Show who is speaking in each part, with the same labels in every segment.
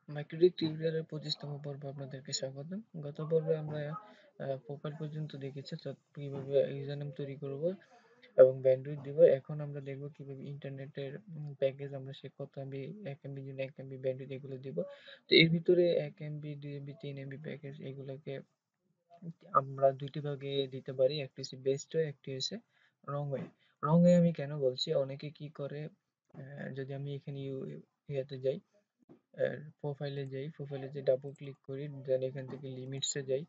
Speaker 1: মাইক্রোডিক টিউটোরিয়ালের 25তম পর্বে আপনাদেরকে স্বাগতম। গত পর্বে আমরা প্রোফাইল পর্যন্ত দেখেছি, অর্থাৎ কিভাবে ইউজার নেম তৈরি করব এবং ব্যান্ডউইথ দিব। এখন আমরা দেখব কিভাবে ইন্টারনেটের প্যাকেজ আমরা সে কত এমবি, 1 এমবির জন্য 1 এমবি ব্যান্ডউইথ এগুলো দিব। তো এর ভিতরে 1 এমবি, 2 এমবি, 3 এমবি প্যাকেজ এগুলোকে আমরা দুইটি ভাগে দিতে পারি। একটি হচ্ছে বেস্ট ওয়ে, একটি হচ্ছে রং ওয়ে। রং ওয়ে আমি কেন বলছি, অনেকে কি করে, যদি আমি এখানে ইয়াতে যাই, প্রোফাইলে যাই, প্রোফাইলে যে ডাবল ক্লিক করি, দেন এখান থেকে লিমিটসে যাই,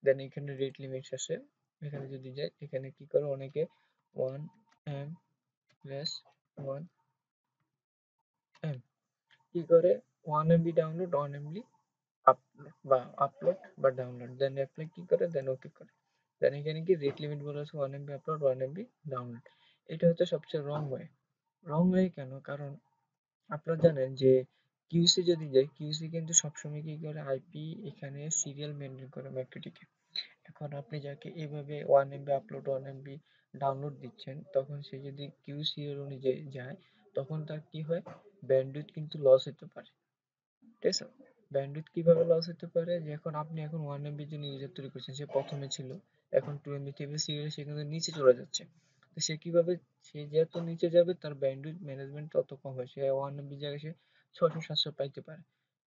Speaker 1: দেন এখানে রেট লিমিটস আসে, এখানে যদি যাই, এখানে কি করে অনেকে 1 এম প্লাস 1 এম কি করে, 1 এমবি ডাউনলোড, 1 এমবি আপলোড বা ডাউনলোড, দেন অ্যাপ্লাই কি করে, দেন ওকে করে, দেন এখানে কি রেট লিমিট বলা আছে 1 এমবি আপলোড, 1 এমবি ডাউনলোড। এটা হচ্ছে সবচেয়ে রং ওয়ে। রং ওয়ে কেন, কারণ আপনারা জানেন যে কিউসি যদি যায়, কিউসি কিন্তু সবসময় কি করে, আইপি এখানে সিরিয়াল মেনটেন করে ম্যাকটিকে। এখন আপনি যাকে এভাবে 1 এমবি আপলোড, 1 এমবি ডাউনলোড দিচ্ছেন, তখন সে যদি কিউসি এর অনুযায়ী যায়, তখন তার কি হয়, ব্যান্ডউইথ কিন্তু লস হতে পারে। ঠিক আছে, ব্যান্ডউইথ কিভাবে লস হতে পারে, যে এখন আপনি এখন 1 এমবির জন্য ইউজার তৈরি করছেন, সে প্রথমে ছিল, এখন 2 এমবি থেকে সিরিয়াল সে কিন্তু নিচে চলে যাচ্ছে। তো সে কিভাবে, সে যত নিচে যাবে তার ব্যান্ডউইথ ম্যানেজমেন্ট তত কম হয়, সে 1 এমবি জায়গায় সে 600-700 পাইতে পারে,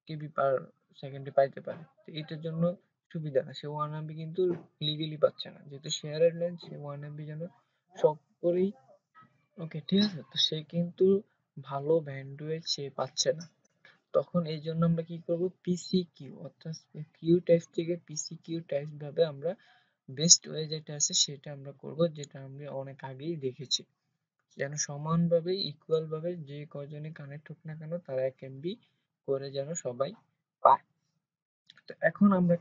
Speaker 1: কেবি পার সেকেন্ডে পাইতে পারে। তো এটার জন্য সুবিধা না, সে 1 এমবি কিন্তু লিগেলি পাচ্ছে না, যেহেতু শেয়ারের লেন, সে 1 এমবি যেন শখ করেই, ওকে ঠিক আছে, তো সে কিন্তু ভালো ব্যান্ডউইথ সে পাচ্ছে না। তখন এই জন্য আমরা কি করব, পিসি কিউ, অর্থাৎ কিউ টাইপ থেকে পিসি কিউ টাইপ ভাবে আমরা বেস্ট ওয়ে যেটা আছে সেটা আমরা করব, যেটা আমরা অনেক আগেই দেখেছি, যেন সমানভাবে ইকুয়াল ভাবে যে কয়জনে কানেক্ট হোক না কেন, তারা 1 এমবি করে যেন সবাই পায়। তো এখন আমরা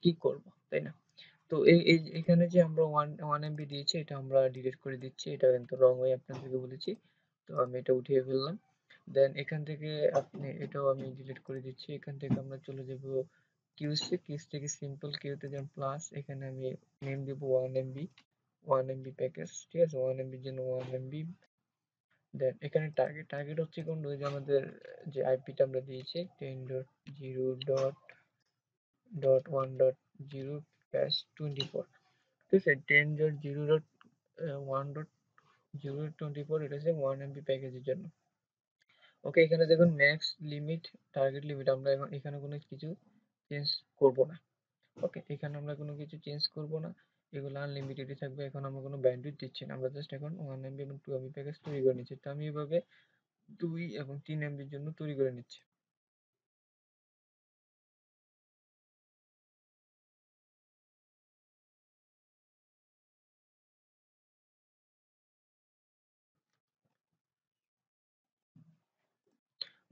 Speaker 1: কি করব, তাই না? তো এখানে যে আমরা ওয়ান এমবি দিয়েছি, এটা আমরা ডিলিট করে দিচ্ছি, এটা কিন্তু রং ওয়ে আপনাদেরকে বলেছি। তো আমি এটা উঠিয়ে ফেললাম। দেন এখান থেকে আপনি এটাও আমি ডিলিট করে দিচ্ছি। এখান থেকে আমরা চলে যাব কিউসি, কিউস থেকে সিম্পল কিউতে যান প্লাস, এখানে আমি নেম দিব 1 এমবি, 1 এমবি প্যাকেজ, ঠিক আছে, 1 এমবির জন্য 1 এমবি। দেন এখানে টার্গেট হচ্ছে কোন, ওই যে আমাদের যে আইপিটা আমরা দিয়েছি 10.0.1.0/24, ঠিক আছে, 10.0.1.0/24, এটা হচ্ছে 1 এমবি প্যাকেজের জন্য। ওকে, এখানে দেখুন ম্যাক্স লিমিট, টার্গেট লিমিট, আমরা এখন এখানে কোনো কিছু চেঞ্জ করব না। ওকে, এখানে আমরা কোনো কিছু চেঞ্জ করব না, এগুলো আনলিমিটেডই থাকবে। এখন আমরা কোনো ব্যান্ডউইথ দিচ্ছি না, আমরা জাস্ট এখন 1 এমবি এবং 2 এমবি প্যাকেজ তৈরি করে নিচ্ছি। তো আমি এভাবে 2 এবং 3 এমবির জন্য তৈরি করে নিচ্ছি।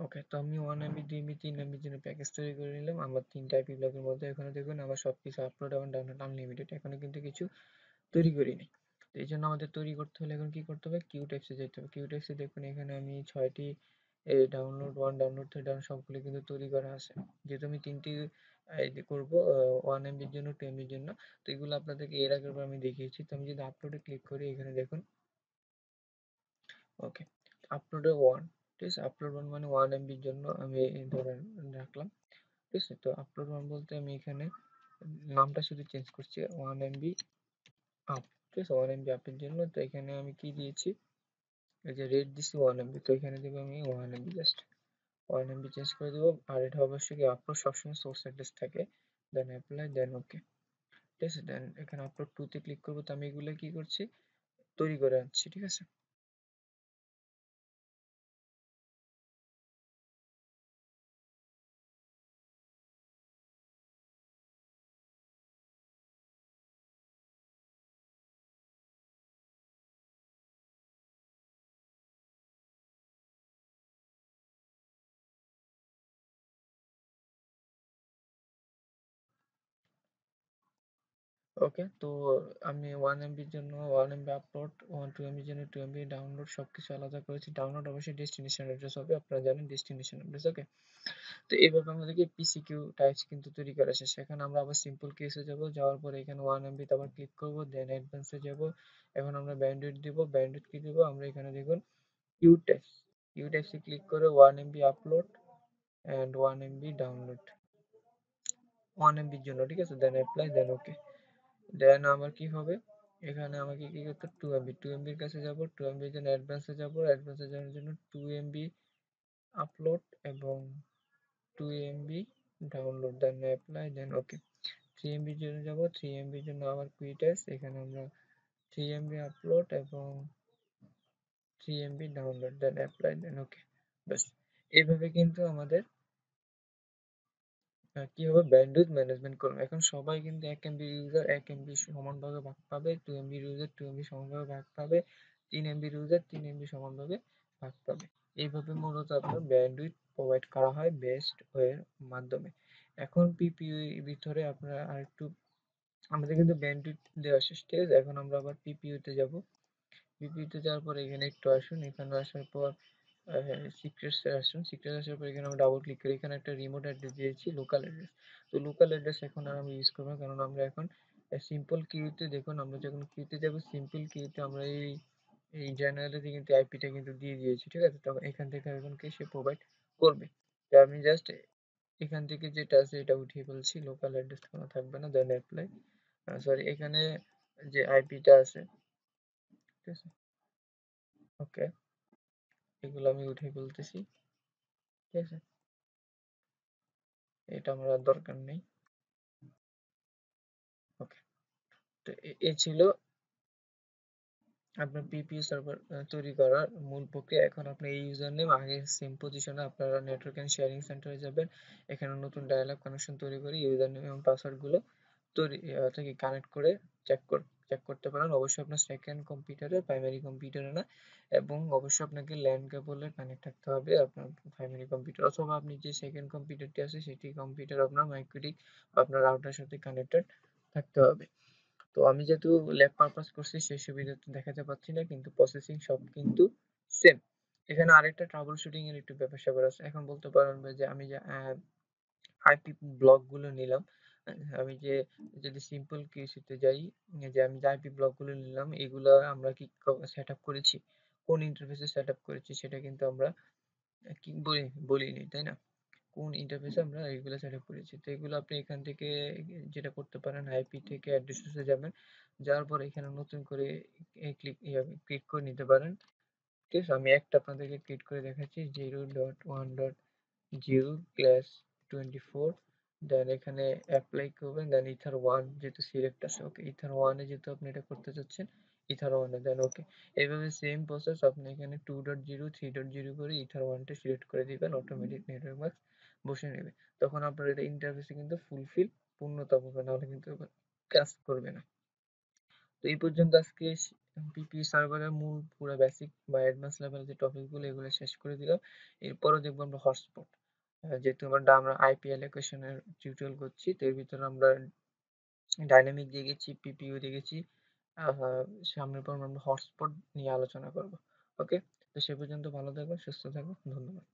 Speaker 1: ওকে, তো আমি 1 এমবি, 2 এমবি, 3 এমবির জন্য প্যাকেজ তৈরি করে নিলাম আমার 3টা আইপি ব্লকের মধ্যে। এখানে দেখুন আমার সবকিছু আপলোড এবং ডাউনলোড আনলিমিটেড, এখানে কিন্তু কিছু তৈরি করিনি। তো এই জন্য আমাদের তৈরি করতে হলে এখন কি করতে হবে, কিউ টাইপসে যেতে হবে। কিউ টাইপসে দেখুন এখানে আমি 6টি ডাউনলোড 1, ডাউনলোড 3, ডাউনলোড সবগুলো কিন্তু তৈরি করা আছে। যেহেতু আমি 3টি করব 1 এমবির জন্য, 2 এমবির জন্য, তো এগুলো আপনাদেরকে এর আগের বার আমি দেখিয়েছি। তো আমি যদি আপলোডে ক্লিক করি, এখানে দেখুন, ওকে, আপলোডে 1, ঠিক আছে, আপলোড 1 মানে 1 এমবির জন্য আমি ধরে রাখলাম, ঠিক আছে। তো আপলোড 1 বলতে আমি এখানে নামটা শুধু চেঞ্জ করছি, 1 এমবি আপ, ঠিক আছে, 1 এমবি আপের জন্য। তো এখানে আমি কি দিয়েছি, এই যে রেট দিছি 1 এমবি, তো এখানে দেবো আমি 1 এমবি, জাস্ট 1 এমবি চেঞ্জ করে দেবো। আর এটা অবশ্যই কি আপলোড সবসময় সোর্স অ্যাড্রেস থাকে, দেন অ্যাপ্লাই, দেন ওকে, ঠিক আছে। দেন এখানে আপলোড 2 তে ক্লিক করবো। তো আমি এগুলো কি করছি, তৈরি করে আনছি, ঠিক আছে। ওকে, তো আমি 1 এমবির জন্য 1 এমবি আপলোড, 2 এমবির জন্য 2 এমবি ডাউনলোড, সবকিছু আলাদা করেছি। ডাউনলোড অবশ্যই ডেস্টিনেশন অ্যাড্রেস হবে, আপনারা জানেন ডেস্টিনেশন অ্যাড্রেস, ওকে। তো এইভাবে আমাদেরকে পিসিকিউ টাইপস কিন্তু তৈরি করা শেষ। এখন আমরা আবার সিম্পল কেসে যাব, যাওয়ার পরে এখানে 1 এমবি তে আবার ক্লিক করব, দেন অ্যাডভান্সে যাব। এখন আমরা ব্যান্ডউইথ দিব, ব্যান্ডউইথ কি দিব, আমরা এখানে দেখুন কিউ টাইপস, কিউ টাইপসে ক্লিক করে 1 MB upload, and 1 MB download 1 MB এর জন্য, ঠিক আছে, দেন অ্যাপ্লাই, দেন ওকে। দেন আমার কি হবে, এখানে আমাকে কি করতে, 2 MB 2 MB এর কাছে যাব, 2 MB এর জন্য অ্যাডভান্সে যাব, অ্যাডভান্সে যাওয়ার জন্য 2 MB আপলোড এবং 2 MB ডাউনলোড, দেন অ্যাপ্লাই, দেন ওকে। 3 MB এর জন্য যাব, 3 MB এর জন্য আবার কুইট অ্যাস, এখানে আমরা 3 MB আপলোড এবং 3 MB ডাউনলোড, দেন অ্যাপ্লাই, দেন ওকে। ব্যাস, এইভাবে কিন্তু আমাদের কি হবে, ব্যান্ডউইথ ম্যানেজমেন্ট করবে। এখন সবাই কিন্তু 1 MB ইউজার 1 MB সমানভাবে ভাগ পাবে, 2 MB ইউজার 2 MB সমানভাবে ভাগ পাবে, 3 MB ইউজার 3 MB সমানভাবে ভাগ পাবে। এইভাবে মূলত আপনার ব্যান্ডউইথ প্রোভাইড করা হয় বেস্ট ওয়ের মাধ্যমে। এখন পিপিইউ এর ভিতরে আপনারা আরেকটু, আমাদের কিন্তু ব্যান্ডউইথ দেওয়া শেষ, ঠিক আছে। এখন আমরা আবার পিপিইউ তে যাব। পিপিইউ তে যাওয়ার পর এখানে একটু আসুন, এখানে আসার পর সিক্রেটসে আসুন, সিক্রেট আসার পর এখানে আমরা ডাবল ক্লিক করি, এখানে একটা রিমোট অ্যাড্রেস দিয়েছি, লোকাল অ্যাড্রেস। তো লোকাল অ্যাড্রেস এখন আর আমরা ইউজ করবো না, কারণ আমরা এখন সিম্পল কিউতে, দেখুন আমরা যখন কিউতে যাব, সিম্পল কিউতে আমরা এই জেনারেলে কিন্তু আইপিটা কিন্তু দিয়ে দিয়েছি, ঠিক আছে। তখন এখান থেকে এখন কি সে প্রোভাইড করবে। তো আমি জাস্ট এখান থেকে যেটা আছে এটা উঠিয়ে ফেলছি, লোকাল অ্যাড্রেস কোনো থাকবে না, দেন অ্যাপ্লাই। সরি, এখানে যে আইপিটা আছে, ঠিক আছে, ওকে, এগুলো আমি উঠিয়ে ফেলতেছি, ঠিক আছে, এটা আমার আর দরকার নেই, ওকে। তো এই ছিল আপনার পিপিইউ সার্ভার তৈরি করার মূল প্রক্রিয়া। এখন আপনি এই ইউজার নেম আগে সেম পজিশনে আপনারা নেটওয়ার্ক এন্ড শেয়ারিং সেন্টারে যাবেন, এখানে নতুন ডায়ালগ কানেকশন তৈরি করে ইউজার নেম এবং পাসওয়ার্ড গুলো তৈরি থেকে কানেক্ট করে চেক করতে পারেন। অবশ্যই আপনার সেকেন্ড কম্পিউটারে, প্রাইমারি কম্পিউটারে না, এবং অবশ্যই আপনাকে ল্যান কেবলে কানেক্ট থাকতে হবে আপনার প্রাইমারি কম্পিউটার, অথবা আপনি যে সেকেন্ড কম্পিউটারটি আছে সেটি কম্পিউটার আপনার মাইক্রোটিক বা আপনার রাউটারের সাথে কানেক্টেড থাকতে হবে। তো আমি যেহেতু ল্যাব পারপাস করছি সেই সুবিধা তো দেখাতে পাচ্ছি না, কিন্তু প্রসেসিং সব কিন্তু সেম। এখানে আরেকটা ট্রাবল শুটিং এর একটু ব্যাপার স্যাপার আছে। এখন বলতে পারেন ভাই যে আমি যে আইপি ব্লক গুলো নিলাম, আমি যে যদি সিম্পল কিউসিতে যাই, যে আমি যে আইপি ব্লক গুলো নিলাম এগুলা আমরা কি সেট আপ করেছি, কোন ইন্টারফেসে সেট আপ করেছি সেটা কিন্তু আমরা কি বলিনি, তাই না? কোন ইন্টারফেসে আমরা এগুলো সেট আপ করেছি। তো এগুলো আপনি এখান থেকে যেটা করতে পারেন, আইপি থেকে অ্যাড্রেসে যাবেন, যাওয়ার পর এখানে নতুন করে ক্লিক করে নিতে পারেন, ঠিক আছে। আমি একটা আপনাদেরকে ক্লিক করে দেখাচ্ছি, 0.1.0/24, দেন এখানে অ্যাপ্লাই করবেন, দেন ইথার ওয়ান যেহেতু সিলেক্ট আছে, ওকে, ইথার ওয়ানে যেহেতু আপনি এটা করতে চাচ্ছেন, ইথার ওয়ানে, দেন ওকে। এইভাবে সেম প্রসেস আপনি এখানে 2.0 3.0 করে ইথার ওয়ানটা সিলেক্ট করে দিবেন, অটোমেটিক নেটওয়ার্ক মাস্ক বসে নেবে। তখন আপনার এটা ইন্টারফেসে কিন্তু ফুলফিল, পূর্ণতা পাবে, নাহলে কিন্তু কাজ করবে না। তো এই পর্যন্ত আজকে পিপি সার্ভারের মূল পুরো বেসিক বা অ্যাডভান্স লেভেলের যে টপিকগুলো এগুলো শেষ করে দিলাম। এরপরও দেখবো আমরা হটস্পট, যেহেতু আমরা আইপি অ্যালোকেশনের টিউটোরিয়াল করছি, তো এর ভিতরে আমরা ডাইনামিক দেখেছি, পিপিইউ দেখেছি, আহ, সামনের পর আমরা হটস্পট নিয়ে আলোচনা করব। ওকে, তো সে পর্যন্ত ভালো থাকবেন, সুস্থ থাকবেন, ধন্যবাদ।